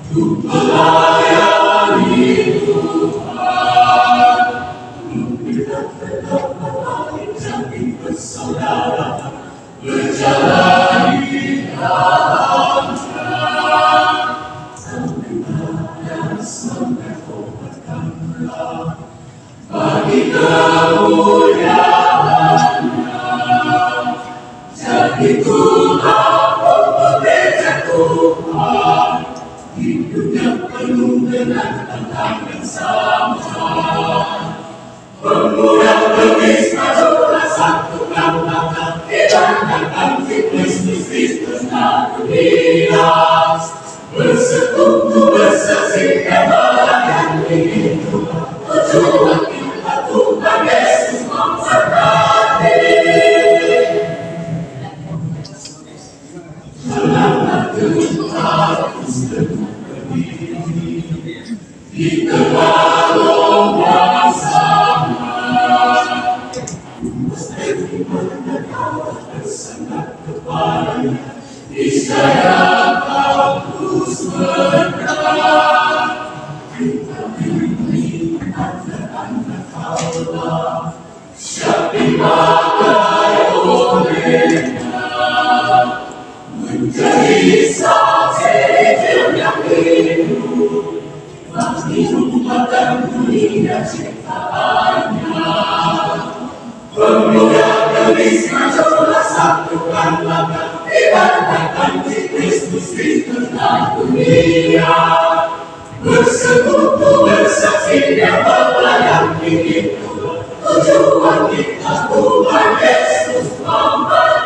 Ku melayani Tuhan, kita tetap menjalani bersaudara, menjalani dalamnya. Sampai sampai kobarkanlah bagi kemuliaannya. Jadi Tuhan pemeja Tuhan, hidup yang penuh dengan tantangan yang sama. Pemuda berbis majulah satukan mata, ibaratkan Kristus tengah dunia. Bersekutu bersaksi dan melayani Tuhan, tujuan kita Tuhan Yesus memberkati. Selamat Tuhan di tengah lomba sama. Mesti mendengar bersangat kepada niscaya Kau terus bergerak. Kita ini anak-anak Allah, siap dipakai olehnya, menjadi saksi yang hidup bagi umat dan dunia ciptaannya. Pemuda gelis majulah satukan langkah, ibaratkan Kristus di tengah dunia. Bersekutu bersaksi dan melayani Tuhan, tujuan kita Tuhan Yesus memberkati.